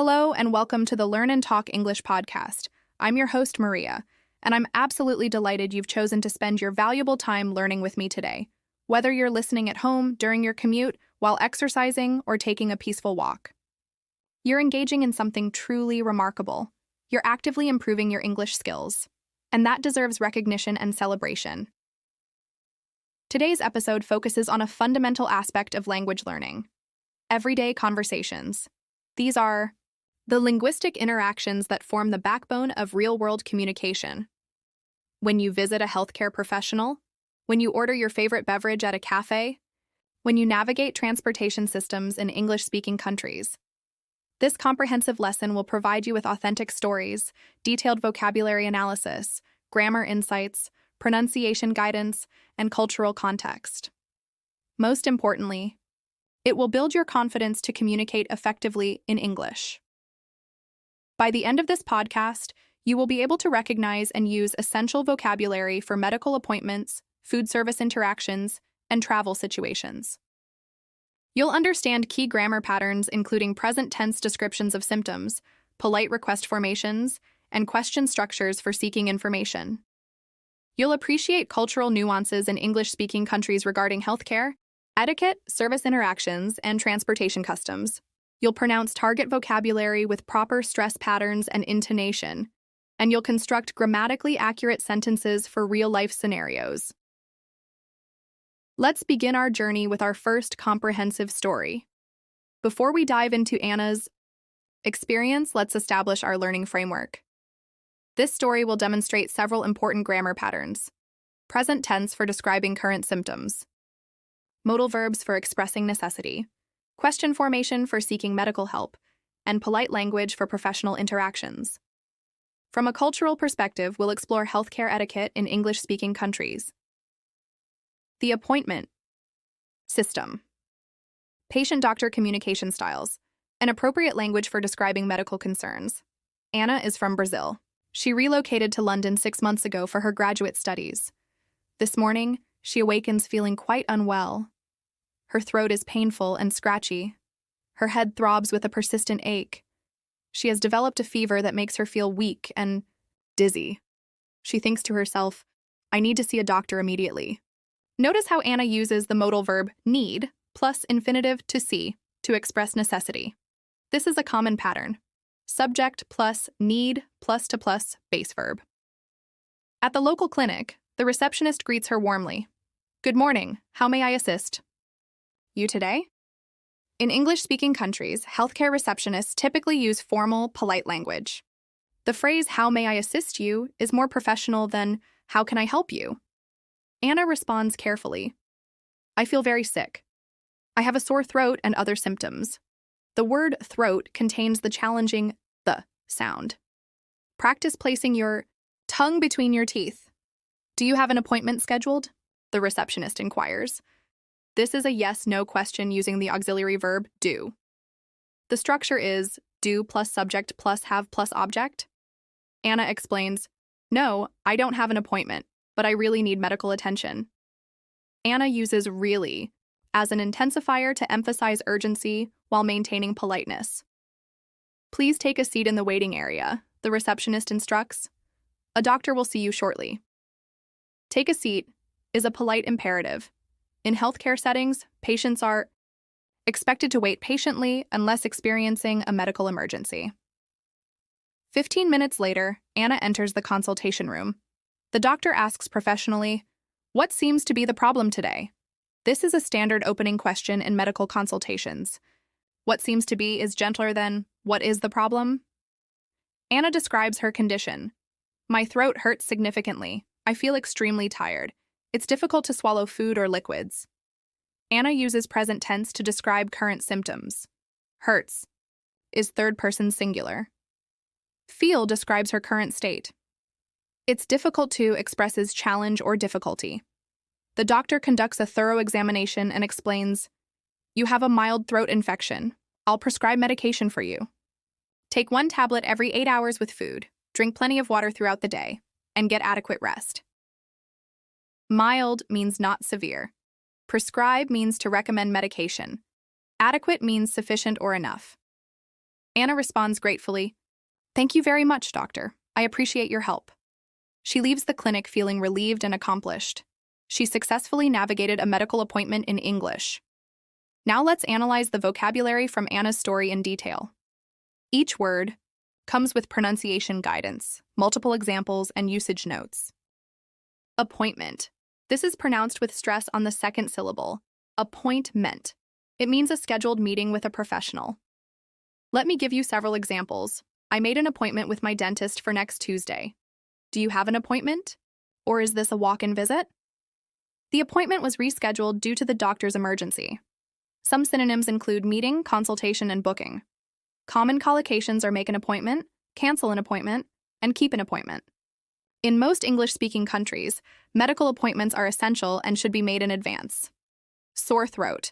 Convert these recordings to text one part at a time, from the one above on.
Hello, and welcome to the Learn and Talk English podcast. I'm your host, Maria, and I'm absolutely delighted you've chosen to spend your valuable time learning with me today. Whether you're listening at home, during your commute, while exercising, or taking a peaceful walk, you're engaging in something truly remarkable. You're actively improving your English skills, and that deserves recognition and celebration. Today's episode focuses on a fundamental aspect of language learning: everyday conversations. These are the linguistic interactions that form the backbone of real-world communication. When you visit a healthcare professional, when you order your favorite beverage at a cafe, when you navigate transportation systems in English-speaking countries. This comprehensive lesson will provide you with authentic stories, detailed vocabulary analysis, grammar insights, pronunciation guidance, and cultural context. Most importantly, it will build your confidence to communicate effectively in English. By the end of this podcast, you will be able to recognize and use essential vocabulary for medical appointments, food service interactions, and travel situations. You'll understand key grammar patterns including present tense descriptions of symptoms, polite request formations, and question structures for seeking information. You'll appreciate cultural nuances in English-speaking countries regarding healthcare, etiquette, service interactions, and transportation customs. You'll pronounce target vocabulary with proper stress patterns and intonation, and you'll construct grammatically accurate sentences for real-life scenarios. Let's begin our journey with our first comprehensive story. Before we dive into Anna's experience, let's establish our learning framework. This story will demonstrate several important grammar patterns: present tense for describing current symptoms, modal verbs for expressing necessity, question formation for seeking medical help, and polite language for professional interactions. From a cultural perspective, we'll explore healthcare etiquette in English-speaking countries. The appointment system. Patient-doctor communication styles. An appropriate language for describing medical concerns. Anna is from Brazil. She relocated to London 6 months ago for her graduate studies. This morning, she awakens feeling quite unwell. Her throat is painful and scratchy. Her head throbs with a persistent ache. She has developed a fever that makes her feel weak and dizzy. She thinks to herself, "I need to see a doctor immediately." Notice how Anna uses the modal verb need plus infinitive to see to express necessity. This is a common pattern: subject plus need plus to plus base verb. At the local clinic, the receptionist greets her warmly. "Good morning, how may I assist?" "You today?" In English-speaking countries, healthcare receptionists typically use formal, polite language. The phrase, "How may I assist you?" is more professional than, "How can I help you?" Anna responds carefully. "I feel very sick. I have a sore throat and other symptoms." The word throat contains the challenging "th" sound. Practice placing your tongue between your teeth. "Do you have an appointment scheduled?" the receptionist inquires. This is a yes-no question using the auxiliary verb do. The structure is do plus subject plus have plus object. Anna explains, "No, I don't have an appointment, but I really need medical attention." Anna uses really as an intensifier to emphasize urgency while maintaining politeness. "Please take a seat in the waiting area," the receptionist instructs. "A doctor will see you shortly." Take a seat is a polite imperative. In healthcare settings, patients are expected to wait patiently unless experiencing a medical emergency. 15 minutes later, Anna enters the consultation room. The doctor asks professionally, "What seems to be the problem today?" This is a standard opening question in medical consultations. What seems to be is gentler than what is the problem. Anna describes her condition. "My throat hurts significantly. I feel extremely tired. It's difficult to swallow food or liquids." Anna uses present tense to describe current symptoms. Hurts is third person singular. Feel describes her current state. It's difficult to expresses challenge or difficulty. The doctor conducts a thorough examination and explains, "You have a mild throat infection. I'll prescribe medication for you. Take 1 tablet every 8 hours with food, drink plenty of water throughout the day, and get adequate rest." Mild means not severe. Prescribe means to recommend medication. Adequate means sufficient or enough. Anna responds gratefully, "Thank you very much, doctor. I appreciate your help." She leaves the clinic feeling relieved and accomplished. She successfully navigated a medical appointment in English. Now let's analyze the vocabulary from Anna's story in detail. Each word comes with pronunciation guidance, multiple examples, and usage notes. Appointment. This is pronounced with stress on the second syllable. Appointment. It means a scheduled meeting with a professional. Let me give you several examples. I made an appointment with my dentist for next Tuesday. Do you have an appointment? Or is this a walk-in visit? The appointment was rescheduled due to the doctor's emergency. Some synonyms include meeting, consultation, and booking. Common collocations are make an appointment, cancel an appointment, and keep an appointment. In most English-speaking countries, medical appointments are essential and should be made in advance. Sore throat.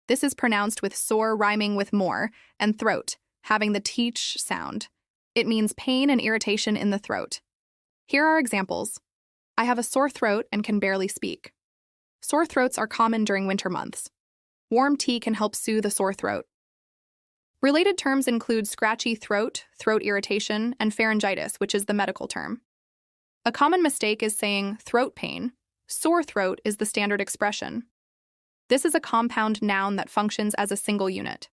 This is pronounced with sore rhyming with more, and throat, having the th sound. It means pain and irritation in the throat. Here are examples. I have a sore throat and can barely speak. Sore throats are common during winter months. Warm tea can help soothe a sore throat. Related terms include scratchy throat, throat irritation, and pharyngitis, which is the medical term. A common mistake is saying throat pain. Sore throat is the standard expression. This is a compound noun that functions as a single unit.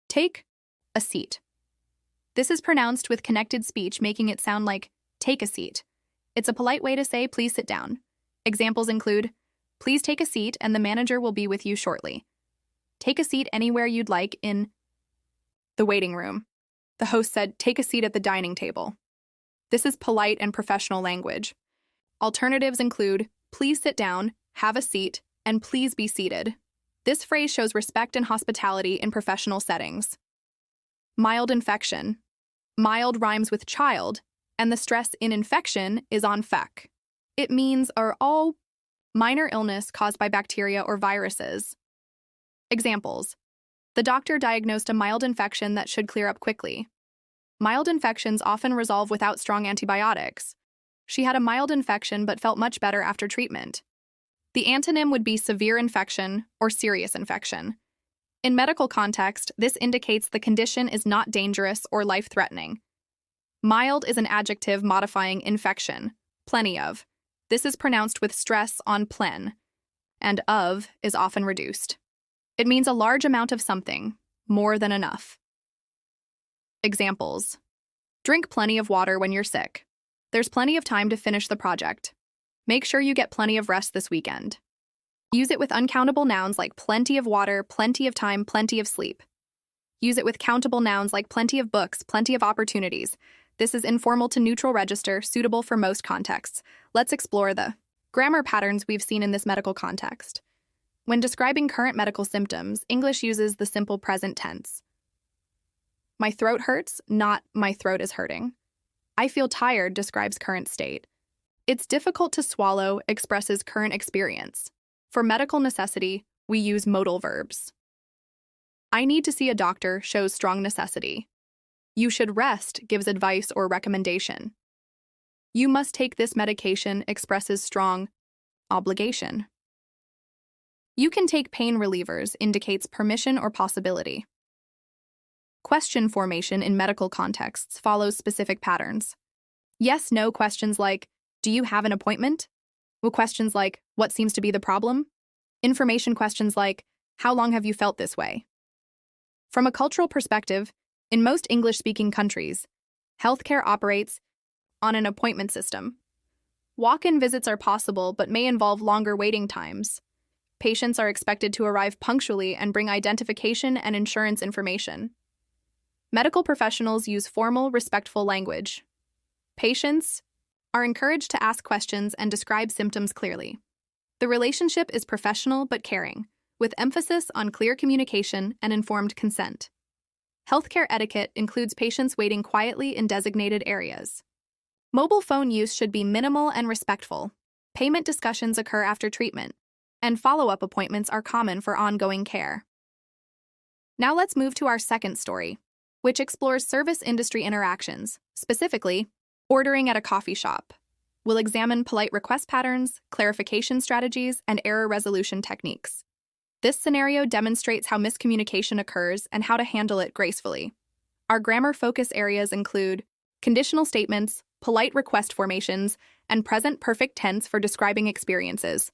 Take a seat. This is pronounced with connected speech, making it sound like take a seat. It's a polite way to say please sit down. Examples include, please take a seat and the manager will be with you shortly. Take a seat anywhere you'd like in the waiting room. The host said, take a seat at the dining table. This is polite and professional language. Alternatives include, please sit down, have a seat, and please be seated. This phrase shows respect and hospitality in professional settings. Mild infection. Mild rhymes with child, and the stress in infection is on feck. It means are all minor illness caused by bacteria or viruses. Examples. The doctor diagnosed a mild infection that should clear up quickly. Mild infections often resolve without strong antibiotics. She had a mild infection but felt much better after treatment. The antonym would be severe infection or serious infection. In medical context, this indicates the condition is not dangerous or life-threatening. Mild is an adjective modifying infection, plenty of. This is pronounced with stress on plen, and of is often reduced. It means a large amount of something, more than enough. Examples. Drink plenty of water when you're sick. There's plenty of time to finish the project. Make sure you get plenty of rest this weekend. Use it with uncountable nouns like plenty of water, plenty of time, plenty of sleep. Use it with countable nouns like plenty of books, plenty of opportunities. This is informal to neutral register, suitable for most contexts. Let's explore the grammar patterns we've seen in this medical context. When describing current medical symptoms, English uses the simple present tense. My throat hurts, not my throat is hurting. I feel tired describes current state. It's difficult to swallow expresses current experience. For medical necessity, we use modal verbs. I need to see a doctor shows strong necessity. You should rest gives advice or recommendation. You must take this medication expresses strong obligation. You can take pain relievers indicates permission or possibility. Question formation in medical contexts follows specific patterns. Yes/no questions like, do you have an appointment? Well, questions like, what seems to be the problem? Information questions like, how long have you felt this way? From a cultural perspective, in most English-speaking countries, healthcare operates on an appointment system. Walk-in visits are possible but may involve longer waiting times. Patients are expected to arrive punctually and bring identification and insurance information. Medical professionals use formal, respectful language. Patients are encouraged to ask questions and describe symptoms clearly. The relationship is professional but caring, with emphasis on clear communication and informed consent. Healthcare etiquette includes patients waiting quietly in designated areas. Mobile phone use should be minimal and respectful. Payment discussions occur after treatment, and follow-up appointments are common for ongoing care. Now let's move to our second story, which explores service industry interactions, specifically, ordering at a coffee shop. We'll examine polite request patterns, clarification strategies, and error resolution techniques. This scenario demonstrates how miscommunication occurs and how to handle it gracefully. Our grammar focus areas include conditional statements, polite request formations, and present perfect tense for describing experiences.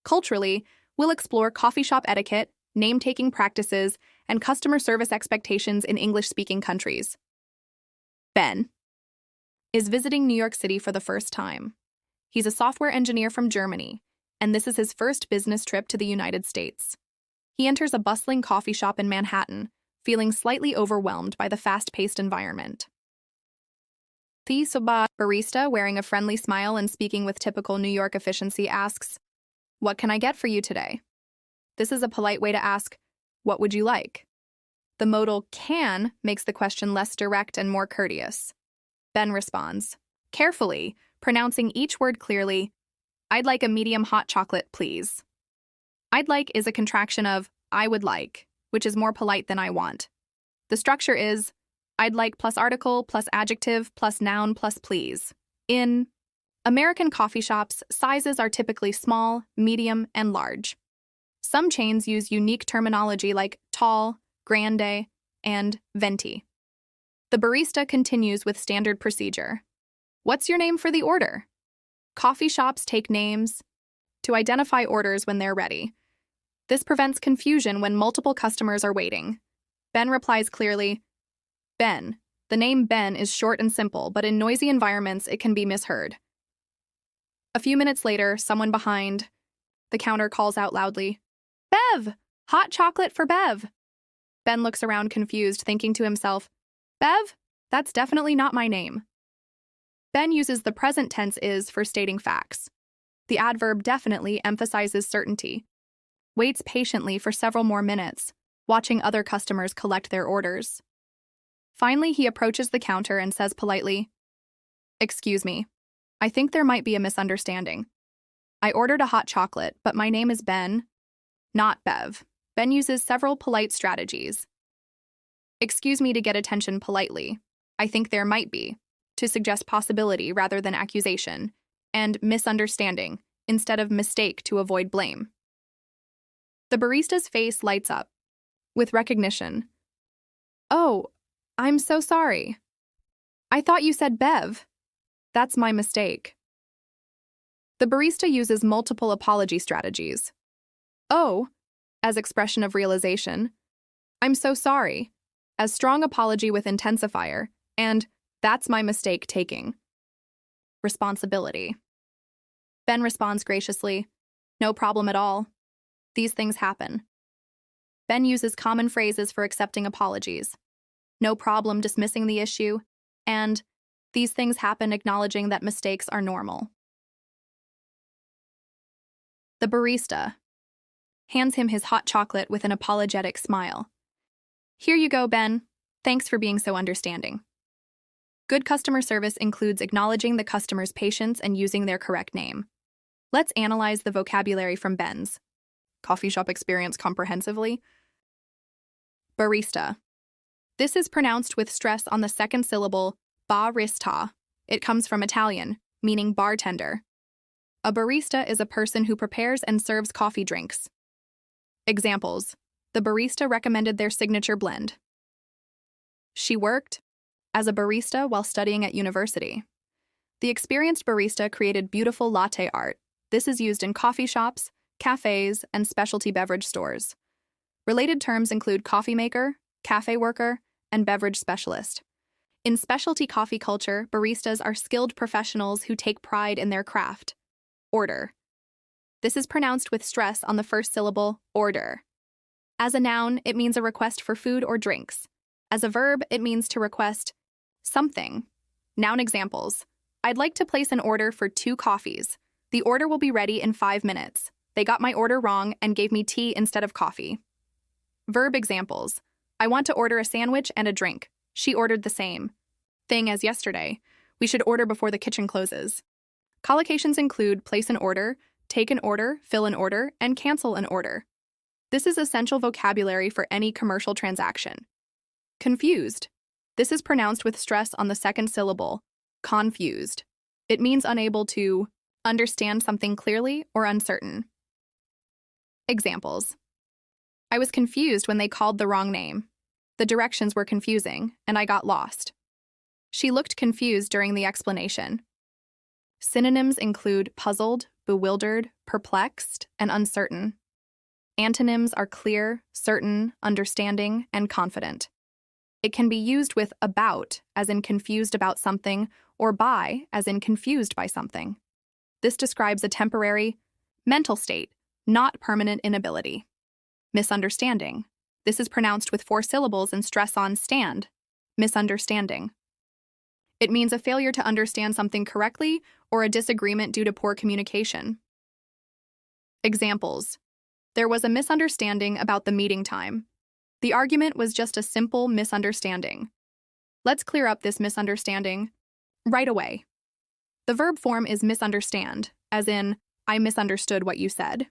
Culturally, we'll explore coffee shop etiquette, name-taking practices, and customer service expectations in English-speaking countries. Ben is visiting New York City for the first time. He's a software engineer from Germany, and this is his first business trip to the United States. He enters a bustling coffee shop in Manhattan, feeling slightly overwhelmed by the fast-paced environment. The barista, wearing a friendly smile and speaking with typical New York efficiency, asks, "What can I get for you today?" This is a polite way to ask, "What would you like?" The modal can makes the question less direct and more courteous. Ben responds, carefully, pronouncing each word clearly, "I'd like a medium hot chocolate, please." "I'd like" is a contraction of "I would like," which is more polite than "I want." The structure is "I'd like" plus article plus adjective plus noun plus please. In American coffee shops, sizes are typically small, medium, and large. Some chains use unique terminology like tall, grande, and venti. The barista continues with standard procedure. "What's your name for the order?" Coffee shops take names to identify orders when they're ready. This prevents confusion when multiple customers are waiting. Ben replies clearly, "Ben." The name Ben is short and simple, but in noisy environments it can be misheard. A few minutes later, someone behind the counter calls out loudly, "Bev! Hot chocolate for Bev!" Ben looks around confused, thinking to himself, "Bev? That's definitely not my name." Ben uses the present tense is for stating facts. The adverb definitely emphasizes certainty. Waits patiently for several more minutes, watching other customers collect their orders. Finally, he approaches the counter and says politely, "Excuse me, I think there might be a misunderstanding. I ordered a hot chocolate, but my name is Ben, not Bev." Ben uses several polite strategies. "Excuse me" to get attention politely. "I think there might be" to suggest possibility rather than accusation, and "misunderstanding" instead of mistake to avoid blame. The barista's face lights up with recognition. "Oh, I'm so sorry. I thought you said Bev. That's my mistake." The barista uses multiple apology strategies. "Oh," as expression of realization, "I'm so sorry," as strong apology with intensifier, and "that's my mistake" taking responsibility. Ben responds graciously, "No problem at all. These things happen." Ben uses common phrases for accepting apologies. "No problem" dismissing the issue, and "these things happen" acknowledging that mistakes are normal. The barista hands him his hot chocolate with an apologetic smile. "Here you go, Ben. Thanks for being so understanding." Good customer service includes acknowledging the customer's patience and using their correct name. Let's analyze the vocabulary from Ben's coffee shop experience comprehensively. Barista. This is pronounced with stress on the second syllable, barista. It comes from Italian, meaning bartender. A barista is a person who prepares and serves coffee drinks. Examples. The barista recommended their signature blend. She worked as a barista while studying at university. The experienced barista created beautiful latte art. This is used in coffee shops, cafes, and specialty beverage stores. Related terms include coffee maker, cafe worker, and beverage specialist. In specialty coffee culture, baristas are skilled professionals who take pride in their craft. Order. This is pronounced with stress on the first syllable, order. As a noun, it means a request for food or drinks. As a verb, it means to request something. Noun examples. I'd like to place an order for 2 coffees. The order will be ready in 5 minutes. They got my order wrong and gave me tea instead of coffee. Verb examples. I want to order a sandwich and a drink. She ordered the same thing as yesterday. We should order before the kitchen closes. Collocations include place an order, take an order, fill an order, and cancel an order. This is essential vocabulary for any commercial transaction. Confused. This is pronounced with stress on the second syllable, confused. It means unable to understand something clearly or uncertain. Examples. I was confused when they called the wrong name. The directions were confusing, and I got lost. She looked confused during the explanation. Synonyms include puzzled, bewildered, perplexed, and uncertain. Antonyms are clear, certain, understanding, and confident. It can be used with about, as in confused about something, or by, as in confused by something. This describes a temporary mental state, not permanent inability. Misunderstanding. This is pronounced with 4 syllables and stress on stand. Misunderstanding. It means a failure to understand something correctly or a disagreement due to poor communication. Examples. There was a misunderstanding about the meeting time. The argument was just a simple misunderstanding. Let's clear up this misunderstanding right away. The verb form is misunderstand, as in, I misunderstood what you said.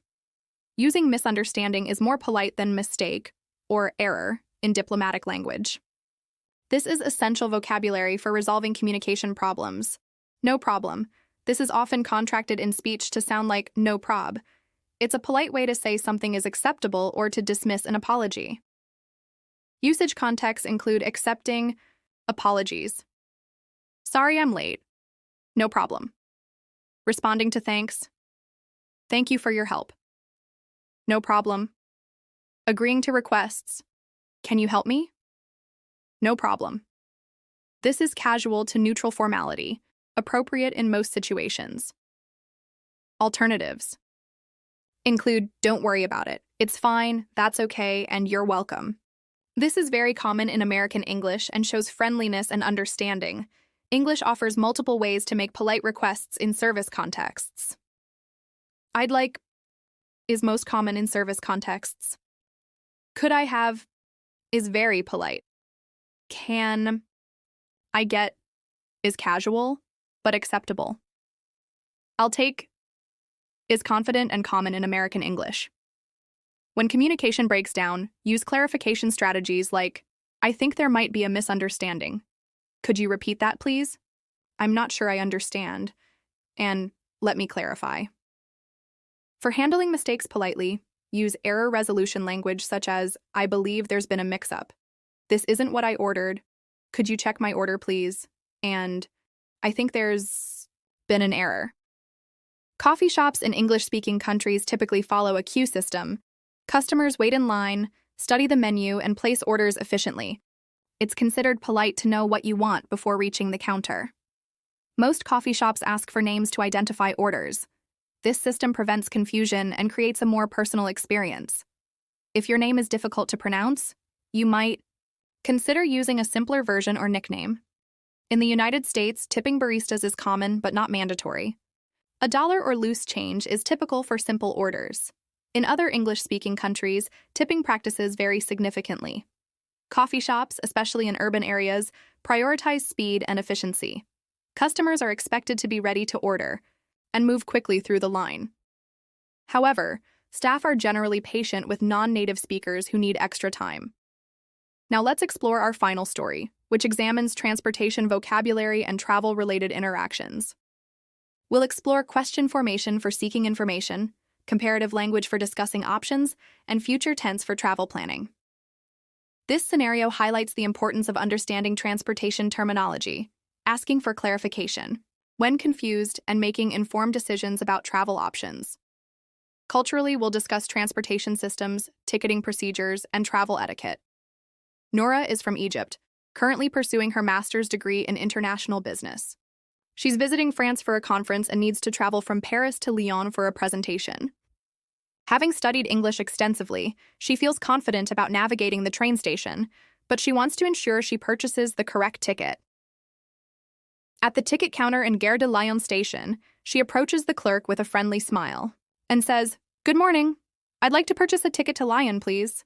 Using misunderstanding is more polite than mistake or error in diplomatic language. This is essential vocabulary for resolving communication problems. No problem. This is often contracted in speech to sound like no prob. It's a polite way to say something is acceptable or to dismiss an apology. Usage contexts include accepting apologies. Sorry I'm late. No problem. Responding to thanks. Thank you for your help. No problem. Agreeing to requests. Can you help me? No problem. This is casual to neutral formality, appropriate in most situations. Alternatives include don't worry about it, it's fine, that's okay, and you're welcome. This is very common in American English and shows friendliness and understanding. English offers multiple ways to make polite requests in service contexts. I'd like is most common in service contexts. Could I have is very polite. Can I get is casual, but acceptable. I'll take is confident and common in American English. When communication breaks down, use clarification strategies like, I think there might be a misunderstanding. Could you repeat that, please? I'm not sure I understand. And let me clarify. For handling mistakes politely, use error resolution language such as, I believe there's been a mix-up. This isn't what I ordered. Could you check my order, please? And I think there's been an error. Coffee shops in English-speaking countries typically follow a queue system. Customers wait in line, study the menu, and place orders efficiently. It's considered polite to know what you want before reaching the counter. Most coffee shops ask for names to identify orders. This system prevents confusion and creates a more personal experience. If your name is difficult to pronounce, you might consider using a simpler version or nickname. In the United States, tipping baristas is common but not mandatory. $1 or loose change is typical for simple orders. In other English-speaking countries, tipping practices vary significantly. Coffee shops, especially in urban areas, prioritize speed and efficiency. Customers are expected to be ready to order and move quickly through the line. However, staff are generally patient with non-native speakers who need extra time. Now let's explore our final story, which examines transportation vocabulary and travel-related interactions. We'll explore question formation for seeking information, comparative language for discussing options, and future tense for travel planning. This scenario highlights the importance of understanding transportation terminology, asking for clarification when confused, and making informed decisions about travel options. Culturally, we'll discuss transportation systems, ticketing procedures, and travel etiquette. Nora is from Egypt, currently pursuing her master's degree in international business. She's visiting France for a conference and needs to travel from Paris to Lyon for a presentation. Having studied English extensively, she feels confident about navigating the train station, but she wants to ensure she purchases the correct ticket. At the ticket counter in Gare de Lyon station, she approaches the clerk with a friendly smile and says, "Good morning. I'd like to purchase a ticket to Lyon, please."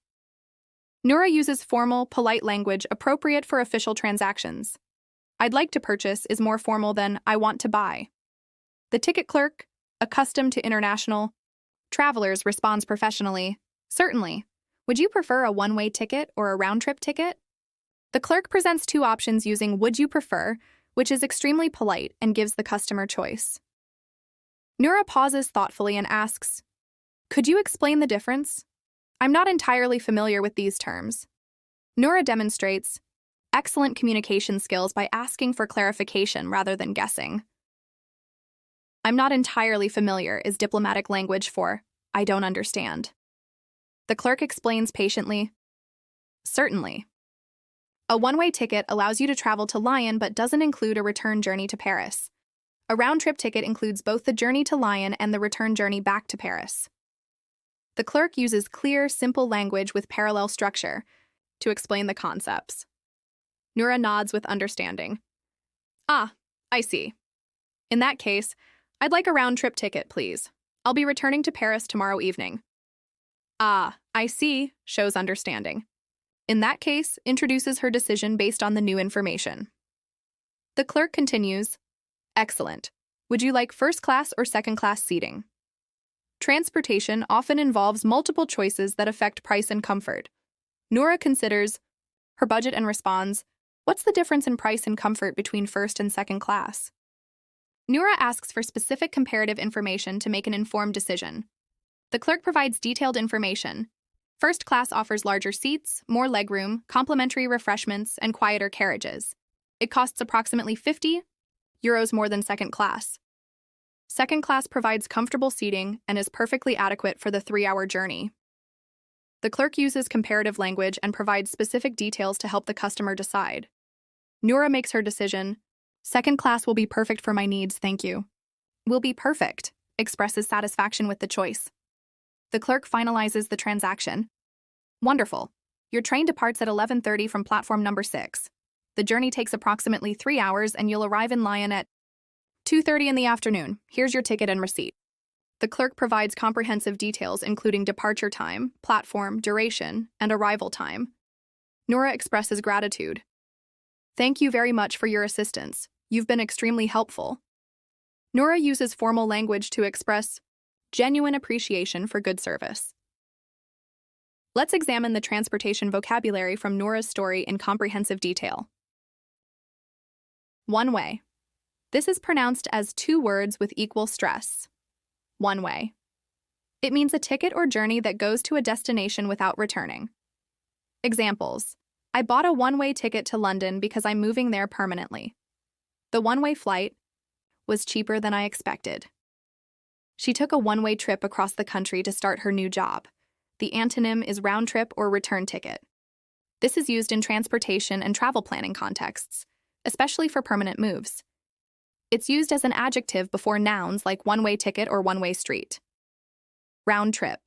Nura uses formal, polite language appropriate for official transactions. "I'd like to purchase" is more formal than "I want to buy." The ticket clerk, accustomed to international travelers, responds professionally, "Certainly. Would you prefer a one-way ticket or a round-trip ticket?" The clerk presents 2 options using "would you prefer," which is extremely polite and gives the customer choice. Nura pauses thoughtfully and asks, Could you explain the difference? I'm not entirely familiar with these terms. Noura demonstrates excellent communication skills by asking for clarification rather than guessing. I'm not entirely familiar is diplomatic language for I don't understand. The clerk explains patiently, certainly. A one-way ticket allows you to travel to Lyon but doesn't include a return journey to Paris. A round-trip ticket includes both the journey to Lyon and the return journey back to Paris. The clerk uses clear, simple language with parallel structure to explain the concepts. Noura nods with understanding. Ah, I see. In that case, I'd like a round-trip ticket, please. I'll be returning to Paris tomorrow evening. Ah, I see, shows understanding. In that case, introduces her decision based on the new information. The clerk continues, excellent. Would you like first-class or second-class seating? Transportation often involves multiple choices that affect price and comfort. Noura considers her budget and responds, what's the difference in price and comfort between first and second class? Noura asks for specific comparative information to make an informed decision. The clerk provides detailed information. First class offers larger seats, more legroom, complimentary refreshments, and quieter carriages. It costs approximately €50 more than second class. Second class provides comfortable seating and is perfectly adequate for the 3-hour journey. The clerk uses comparative language and provides specific details to help the customer decide. Noura makes her decision. Second class will be perfect for my needs, thank you. Will be perfect, expresses satisfaction with the choice. The clerk finalizes the transaction. Wonderful. Your train departs at 11:30 from platform number 6. The journey takes approximately 3 hours and you'll arrive in Lyon at 2:30 in the afternoon. Here's your ticket and receipt. The clerk provides comprehensive details including departure time, platform, duration, and arrival time. Noura expresses gratitude. Thank you very much for your assistance. You've been extremely helpful. Noura uses formal language to express genuine appreciation for good service. Let's examine the transportation vocabulary from Noura's story in comprehensive detail. One way. This is pronounced as 2 words with equal stress. One way. It means a ticket or journey that goes to a destination without returning. Examples. I bought a one-way ticket to London because I'm moving there permanently. The one-way flight was cheaper than I expected. She took a one-way trip across the country to start her new job. The antonym is round trip or return ticket. This is used in transportation and travel planning contexts, especially for permanent moves. It's used as an adjective before nouns like one-way ticket or one-way street. Round trip.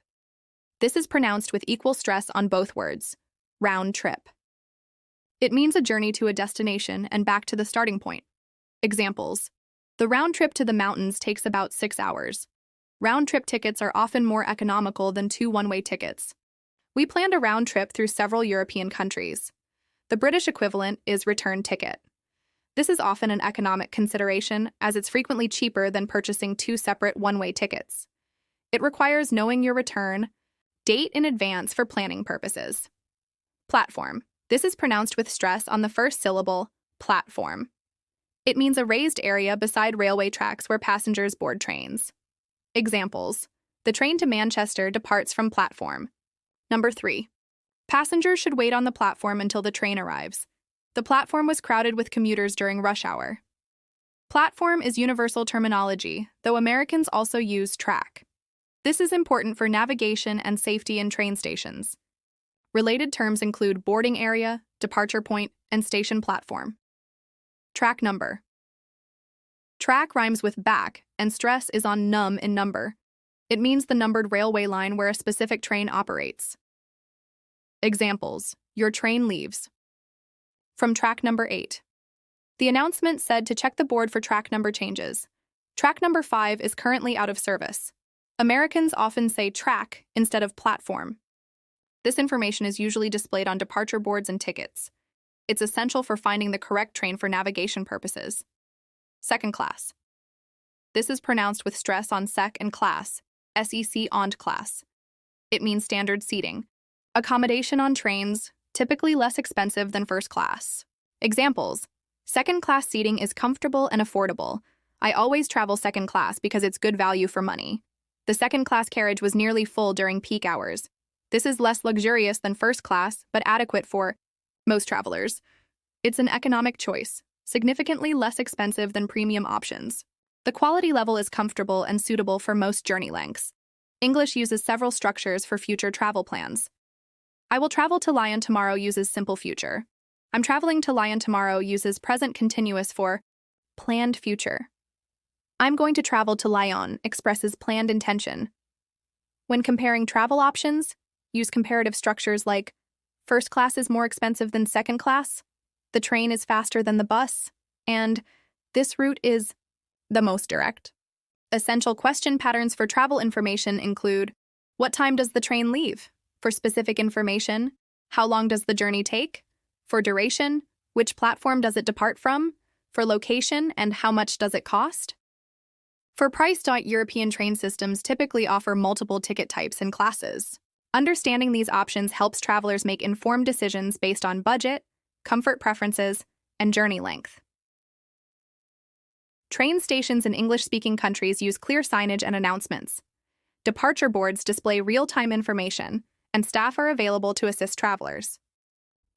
This is pronounced with equal stress on both words. Round trip. It means a journey to a destination and back to the starting point. Examples. The round trip to the mountains takes about 6 hours. Round-trip tickets are often more economical than 2 one-way tickets. We planned a round trip through several European countries. The British equivalent is return ticket. This is often an economic consideration as it's frequently cheaper than purchasing 2 separate one-way tickets. It requires knowing your return date in advance for planning purposes. Platform. This is pronounced with stress on the first syllable, platform. It means a raised area beside railway tracks where passengers board trains. Examples. The train to Manchester departs from platform. Number 3. Passengers should wait on the platform until the train arrives. The platform was crowded with commuters during rush hour. Platform is universal terminology, though Americans also use track. This is important for navigation and safety in train stations. Related terms include boarding area, departure point, and station platform. Track number. Track rhymes with back, and stress is on num in number. It means the numbered railway line where a specific train operates. Examples. Your train leaves. From track number 8. The announcement said to check the board for track number changes. Track number 5 is currently out of service. Americans often say track instead of platform. This information is usually displayed on departure boards and tickets. It's essential for finding the correct train for navigation purposes. Second class. This is pronounced with stress on sec and class, SEC on class. It means standard seating. Accommodation on trains, typically less expensive than first class. Examples. Second class seating is comfortable and affordable. I always travel second class because it's good value for money. The second-class carriage was nearly full during peak hours. This is less luxurious than first class, but adequate for most travelers. It's an economic choice, significantly less expensive than premium options. The quality level is comfortable and suitable for most journey lengths. English uses several structures for future travel plans. I will travel to Lyon tomorrow uses simple future. I'm traveling to Lyon tomorrow uses present continuous for planned future. I'm going to travel to Lyon expresses planned intention. When comparing travel options, use comparative structures like first class is more expensive than second class, the train is faster than the bus, and this route is the most direct. Essential question patterns for travel information include what time does the train leave? For specific information, how long does the journey take? For duration, which platform does it depart from? For location, and how much does it cost? For price, European train systems typically offer multiple ticket types and classes. Understanding these options helps travelers make informed decisions based on budget, comfort preferences, and journey length. Train stations in English-speaking countries use clear signage and announcements. Departure boards display real-time information, and staff are available to assist travelers.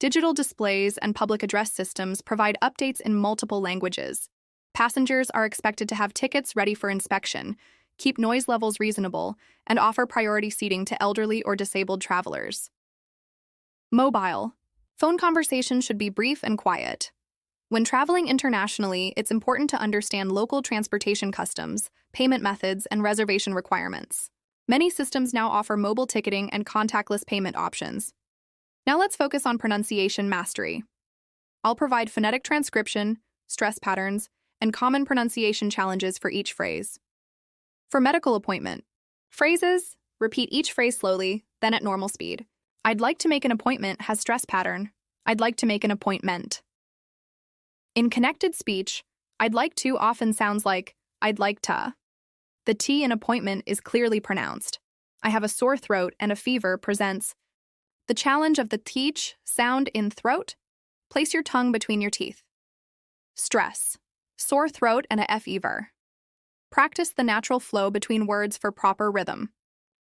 Digital displays and public address systems provide updates in multiple languages. Passengers are expected to have tickets ready for inspection, keep noise levels reasonable, and offer priority seating to elderly or disabled travelers. Mobile. Phone conversations should be brief and quiet. When traveling internationally, it's important to understand local transportation customs, payment methods, and reservation requirements. Many systems now offer mobile ticketing and contactless payment options. Now let's focus on pronunciation mastery. I'll provide phonetic transcription, stress patterns, and common pronunciation challenges for each phrase. For medical appointment, phrases, repeat each phrase slowly, then at normal speed. I'd like to make an appointment has stress pattern. I'd like to make an appointment. In connected speech, I'd like to often sounds like I'd like to. The T in appointment is clearly pronounced. I have a sore throat and a fever presents the challenge of the teach sound in throat. Place your tongue between your teeth. Stress, sore throat and a fever. Practice the natural flow between words for proper rhythm.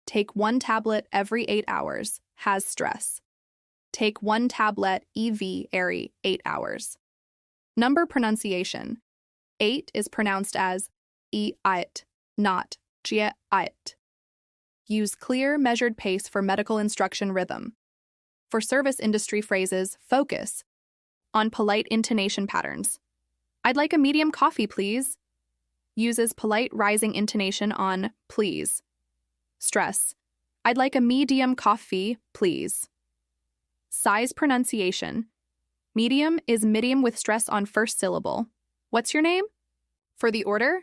Take 1 tablet every 8 hours, has stress. Take 1 tablet every 8 hours. Number pronunciation. 8 is pronounced as e-it, not g-it. Use clear, measured pace for medical instruction rhythm. For service industry phrases, focus on polite intonation patterns. I'd like a medium coffee, please. Uses polite rising intonation on please. Stress. I'd like a medium coffee, please. Size pronunciation. Medium is medium with stress on first syllable. What's your name? For the order.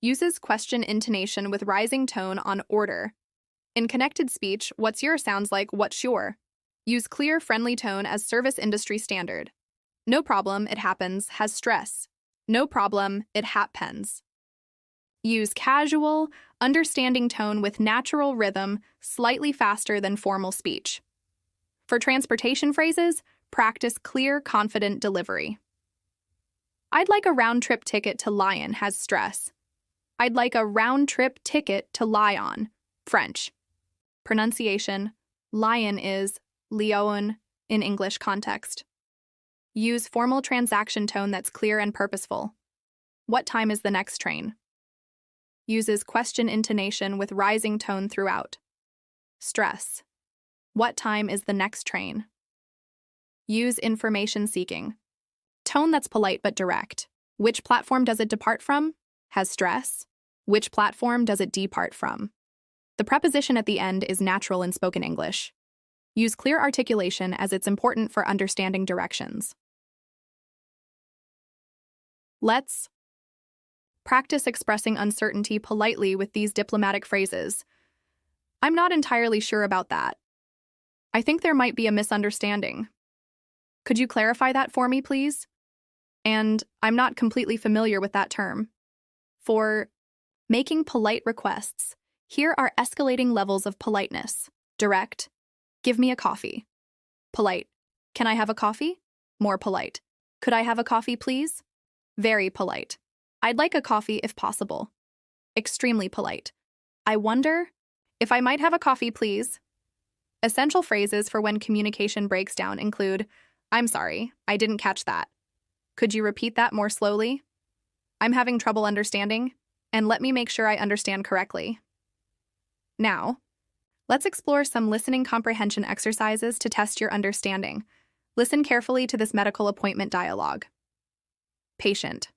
Uses question intonation with rising tone on order. In connected speech, what's your sounds like what's your. Use clear, friendly tone as service industry standard. No problem, it happens, has stress. No problem, it happens. Use casual, understanding tone with natural rhythm, slightly faster than formal speech. For transportation phrases, practice clear, confident delivery. I'd like a round-trip ticket to Lyon has stress. I'd like a round-trip ticket to Lyon, French. Pronunciation, Lyon is Lyon in English context. Use formal transaction tone that's clear and purposeful. What time is the next train? Uses question intonation with rising tone throughout. Stress. What time is the next train? Use information seeking. Tone that's polite but direct. Which platform does it depart from? Has stress. Which platform does it depart from? The preposition at the end is natural in spoken English. Use clear articulation as it's important for understanding directions. Let's practice expressing uncertainty politely with these diplomatic phrases. I'm not entirely sure about that. I think there might be a misunderstanding. Could you clarify that for me, please? And I'm not completely familiar with that term. For making polite requests, here are escalating levels of politeness. Direct. Give me a coffee. Polite. Can I have a coffee? More polite. Could I have a coffee, please? Very polite. I'd like a coffee if possible. Extremely polite. I wonder if I might have a coffee, please. Essential phrases for when communication breaks down include, I'm sorry, I didn't catch that. Could you repeat that more slowly? I'm having trouble understanding, and let me make sure I understand correctly. Now, let's explore some listening comprehension exercises to test your understanding. Listen carefully to this medical appointment dialogue. Patient.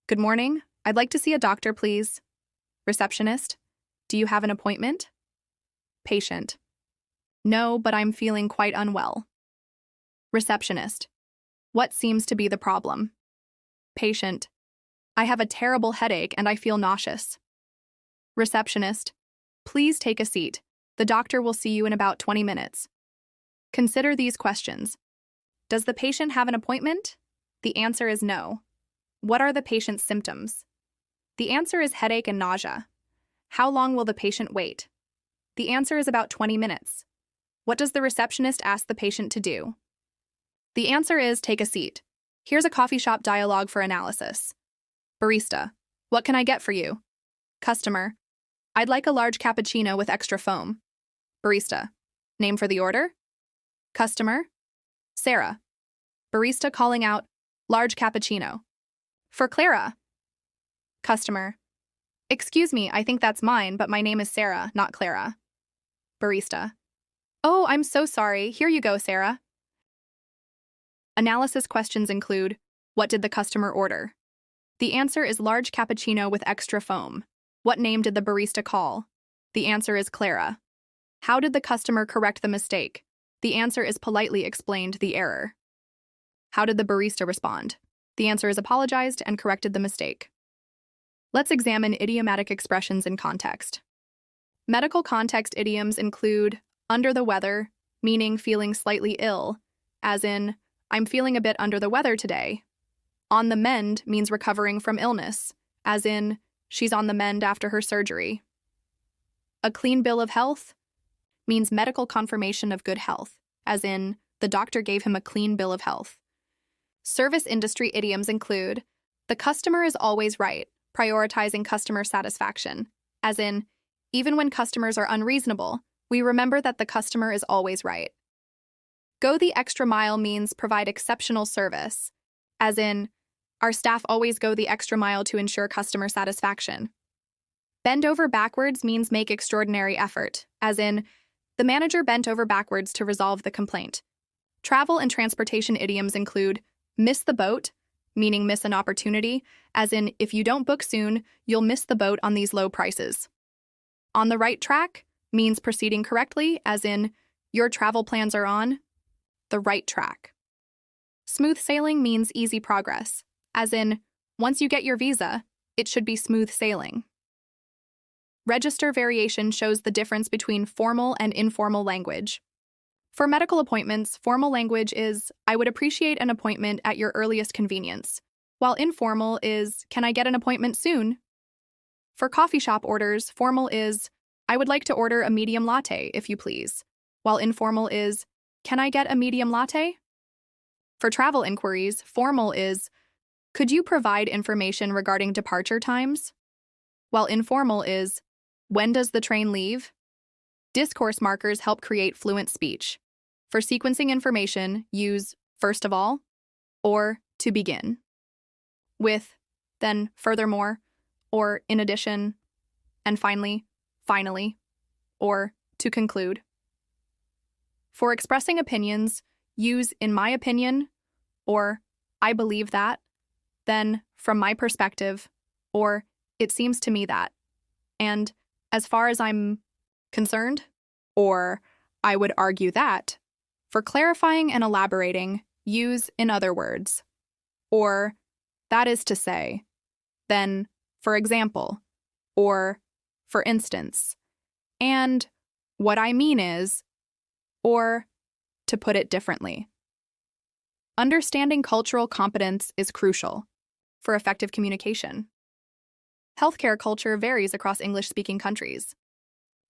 Good morning. I'd like to see a doctor, please. Receptionist. Do you have an appointment? Patient. No, but I'm feeling quite unwell. Receptionist. What seems to be the problem? Patient. I have a terrible headache and I feel nauseous. Receptionist. Please take a seat. The doctor will see you in about 20 minutes. Consider these questions. Does the patient have an appointment? The answer is no. What are the patient's symptoms? The answer is headache and nausea. How long will the patient wait? The answer is about 20 minutes. What does the receptionist ask the patient to do? The answer is take a seat. Here's a coffee shop dialogue for analysis. Barista. What can I get for you? Customer. I'd like a large cappuccino with extra foam. Barista. Name for the order? Customer. Sarah. Barista calling out, large cappuccino. For Clara. Customer. Excuse me, I think that's mine, but my name is Sarah, not Clara. Barista. Oh, I'm so sorry. Here you go, Sarah. Analysis questions include, what did the customer order? The answer is large cappuccino with extra foam. What name did the barista call? The answer is Clara. How did the customer correct the mistake? The answer is politely explained the error. How did the barista respond? The answer is apologized and corrected the mistake. Let's examine idiomatic expressions in context. Medical context idioms include under the weather, meaning feeling slightly ill, as in, I'm feeling a bit under the weather today. On the mend means recovering from illness, as in, she's on the mend after her surgery. A clean bill of health means medical confirmation of good health, as in, the doctor gave him a clean bill of health. Service industry idioms include, the customer is always right, prioritizing customer satisfaction, as in, even when customers are unreasonable, we remember that the customer is always right. Go the extra mile means provide exceptional service, as in, our staff always go the extra mile to ensure customer satisfaction. Bend over backwards means make extraordinary effort, as in, the manager bent over backwards to resolve the complaint. Travel and transportation idioms include miss the boat, meaning miss an opportunity, as in, if you don't book soon, you'll miss the boat on these low prices. On the right track means proceeding correctly, as in, your travel plans are on the right track. Smooth sailing means easy progress, as in, once you get your visa, it should be smooth sailing. Register variation shows the difference between formal and informal language. For medical appointments, formal language is, I would appreciate an appointment at your earliest convenience, while informal is, can I get an appointment soon? For coffee shop orders, formal is, I would like to order a medium latte, if you please, while informal is, can I get a medium latte? For travel inquiries, formal is, could you provide information regarding departure times? While informal is, when does the train leave? Discourse markers help create fluent speech. For sequencing information, use first of all or to begin, with, then furthermore, or in addition, and finally, or to conclude. For expressing opinions, use in my opinion, or I believe that, then from my perspective, or it seems to me that, and as far as I'm concerned, or I would argue that. For clarifying and elaborating, use in other words, or that is to say, then for example, or for instance, and what I mean is, or to put it differently. Understanding cultural competence is crucial for effective communication. Healthcare culture varies across English-speaking countries.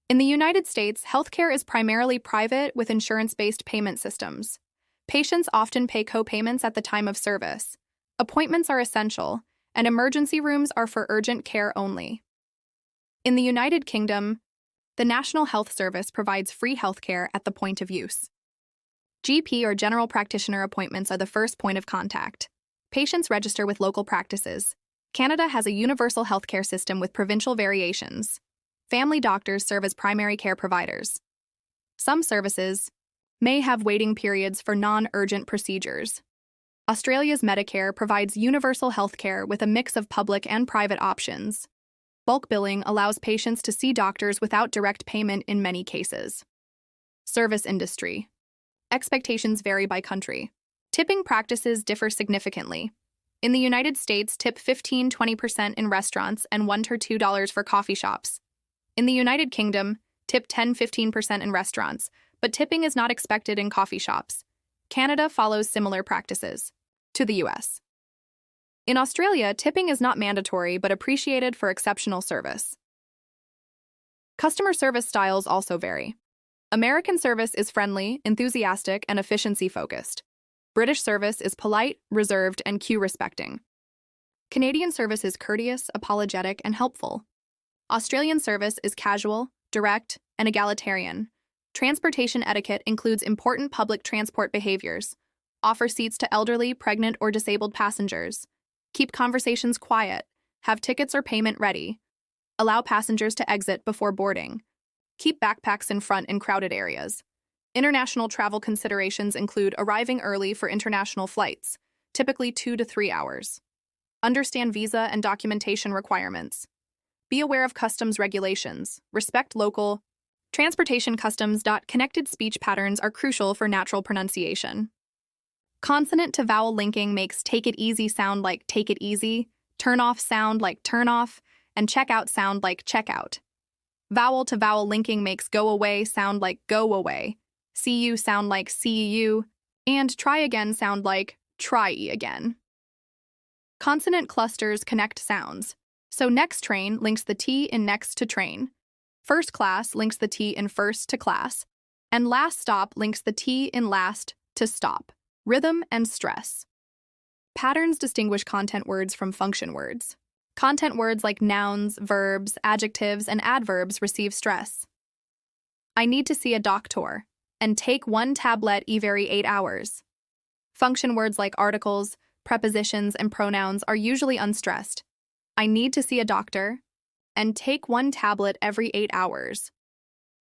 In the United States, healthcare is primarily private with insurance-based payment systems. Patients often pay co-payments at the time of service. Appointments are essential, and emergency rooms are for urgent care only. In the United Kingdom, the National Health Service provides free healthcare at the point of use. GP or general practitioner appointments are the first point of contact. Patients register with local practices. Canada has a universal healthcare system with provincial variations. Family doctors serve as primary care providers. Some services may have waiting periods for non-urgent procedures. Australia's Medicare provides universal healthcare with a mix of public and private options. Bulk billing allows patients to see doctors without direct payment in many cases. Service industry. Expectations vary by country. Tipping practices differ significantly. In the United States, tip 15–20% in restaurants and $1 to $2 for coffee shops. In the United Kingdom, tip 10–15% in restaurants, but tipping is not expected in coffee shops. Canada follows similar practices to the US. In Australia, tipping is not mandatory but appreciated for exceptional service. Customer service styles also vary. American service is friendly, enthusiastic, and efficiency-focused. British service is polite, reserved, and queue-respecting. Canadian service is courteous, apologetic, and helpful. Australian service is casual, direct, and egalitarian. Transportation etiquette includes important public transport behaviors. Offer seats to elderly, pregnant, or disabled passengers. Keep conversations quiet. Have tickets or payment ready. Allow passengers to exit before boarding. Keep backpacks in front in crowded areas. International travel considerations include arriving early for international flights, typically 2 to 3 hours. Understand visa and documentation requirements. Be aware of customs regulations. Respect local transportation customs. Connected speech patterns are crucial for natural pronunciation. Consonant to vowel linking makes take it easy sound like take it easy, turn off sound like turn off, and check out sound like check out. Vowel to vowel linking makes go away sound like go away, see you sound like see you, and try again sound like try again. Consonant clusters connect sounds. So next train links the T in next to train. First class links the T in first to class. And last stop links the T in last to stop. Rhythm and stress. Patterns distinguish content words from function words. Content words like nouns, verbs, adjectives, and adverbs receive stress. I need to see a doctor, and take 1 tablet every 8 hours. Function words like articles, prepositions, and pronouns are usually unstressed. I need to see a doctor, and take 1 tablet every 8 hours.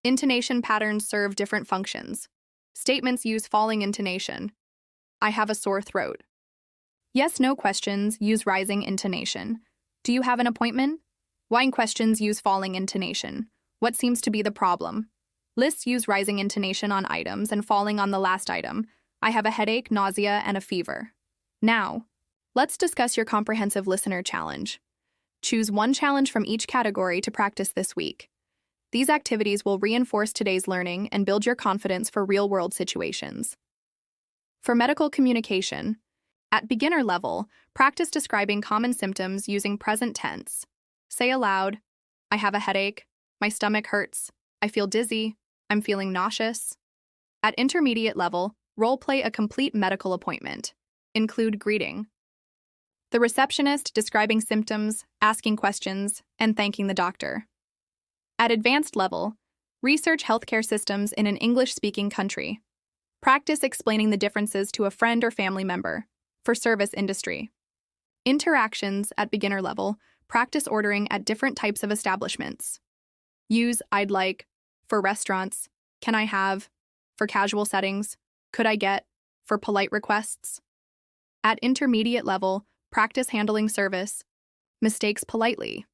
Intonation patterns serve different functions. Statements use falling intonation. I have a sore throat. Yes/no questions use rising intonation. Do you have an appointment? Why questions use falling intonation. What seems to be the problem? Lists use rising intonation on items and falling on the last item. I have a headache, nausea, and a fever. Now, let's discuss your comprehensive listener challenge. Choose 1 challenge from each category to practice this week. These activities will reinforce today's learning and build your confidence for real-world situations. For medical communication, at beginner level, practice describing common symptoms using present tense. Say aloud, I have a headache, my stomach hurts, I feel dizzy, I'm feeling nauseous. At intermediate level, role-play a complete medical appointment. Include greeting. The receptionist describing symptoms, asking questions, and thanking the doctor. At advanced level, research healthcare systems in an English-speaking country. Practice explaining the differences to a friend or family member. For service industry. Interactions at beginner level, practice ordering at different types of establishments. Use I'd like for restaurants, can I have for casual settings, could I get for polite requests. At intermediate level, practice handling service mistakes politely.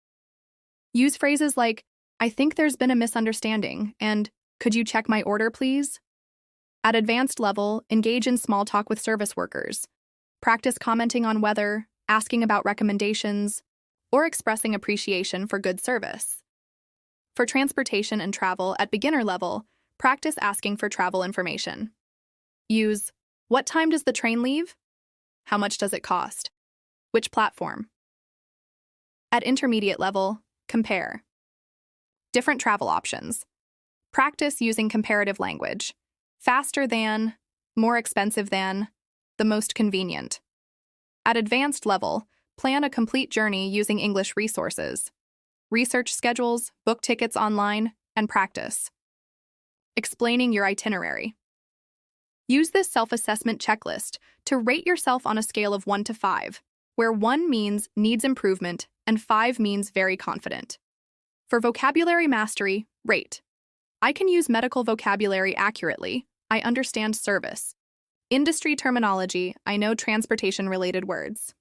Use phrases like, I think there's been a misunderstanding, and could you check my order, please? At advanced level, engage in small talk with service workers. Practice commenting on weather, asking about recommendations, or expressing appreciation for good service. For transportation and travel at beginner level, practice asking for travel information. Use, what time does the train leave? How much does it cost? Which platform? At intermediate level, compare. Different travel options. Practice using comparative language. Faster than, more expensive than, the most convenient. At advanced level, plan a complete journey using English resources. research schedules, book tickets online, and practice. Explaining your itinerary. Use this self-assessment checklist to rate yourself on a scale of 1 to 5, where 1 means needs improvement and 5 means very confident. For vocabulary mastery, rate. I can use medical vocabulary accurately. I understand service. Industry terminology, I know transportation-related words.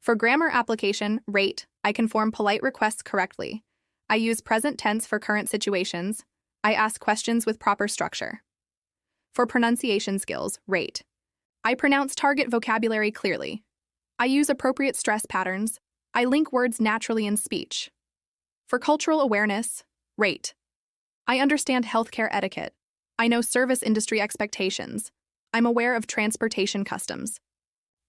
For grammar application, rate. I can form polite requests correctly. I use present tense for current situations. I ask questions with proper structure. For pronunciation skills, rate. I pronounce target vocabulary clearly. I use appropriate stress patterns. I link words naturally in speech. For cultural awareness, rate. I understand healthcare etiquette. I know service industry expectations. I'm aware of transportation customs.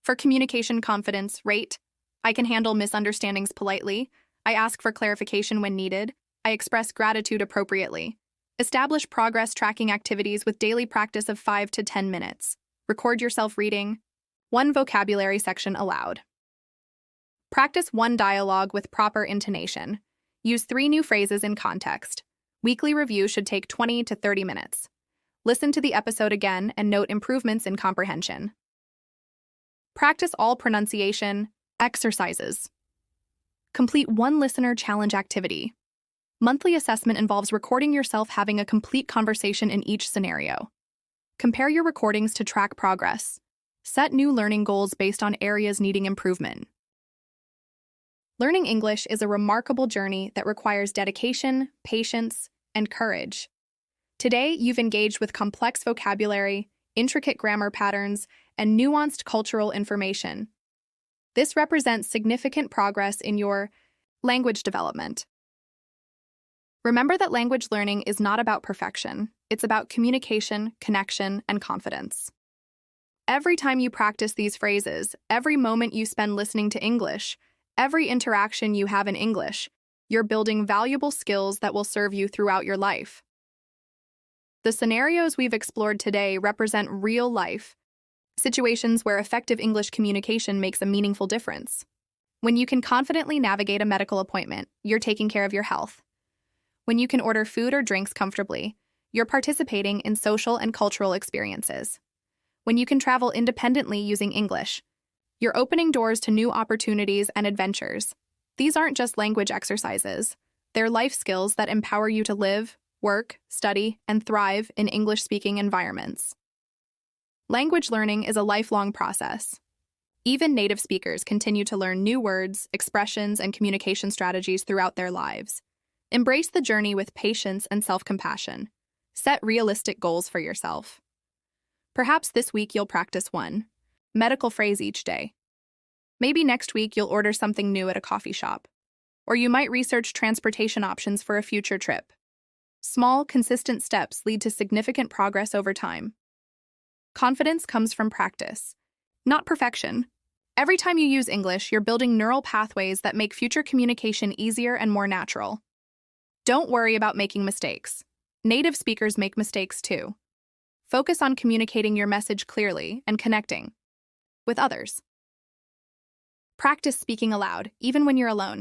For communication confidence, rate. I can handle misunderstandings politely. I ask for clarification when needed. I express gratitude appropriately. Establish progress tracking activities with daily practice of 5 to 10 minutes. Record yourself reading. 1 vocabulary section aloud. Practice 1 dialogue with proper intonation. Use 3 new phrases in context. Weekly review should take 20 to 30 minutes. Listen to the episode again and note improvements in comprehension. Practice all pronunciation exercises. Complete 1 listener challenge activity. Monthly assessment involves recording yourself having a complete conversation in each scenario. Compare your recordings to track progress. Set new learning goals based on areas needing improvement. Learning English is a remarkable journey that requires dedication, patience, and courage. Today, you've engaged with complex vocabulary, intricate grammar patterns, and nuanced cultural information. This represents significant progress in your language development. Remember that language learning is not about perfection. It's about communication, connection, and confidence. Every time you practice these phrases, every moment you spend listening to English, every interaction you have in English, you're building valuable skills that will serve you throughout your life. The scenarios we've explored today represent real life situations where effective English communication makes a meaningful difference. When you can confidently navigate a medical appointment, you're taking care of your health. When you can order food or drinks comfortably, you're participating in social and cultural experiences. When you can travel independently using English, you're opening doors to new opportunities and adventures. These aren't just language exercises. They're life skills that empower you to live, work, study, and thrive in English-speaking environments. Language learning is a lifelong process. Even native speakers continue to learn new words, expressions, and communication strategies throughout their lives. Embrace the journey with patience and self-compassion. Set realistic goals for yourself. Perhaps this week you'll practice 1 medical phrase each day. Maybe next week you'll order something new at a coffee shop. Or you might research transportation options for a future trip. Small, consistent steps lead to significant progress over time. Confidence comes from practice, not perfection. Every time you use English, you're building neural pathways that make future communication easier and more natural. Don't worry about making mistakes. Native speakers make mistakes too. Focus on communicating your message clearly and connecting with others. Practice speaking aloud, even when you're alone.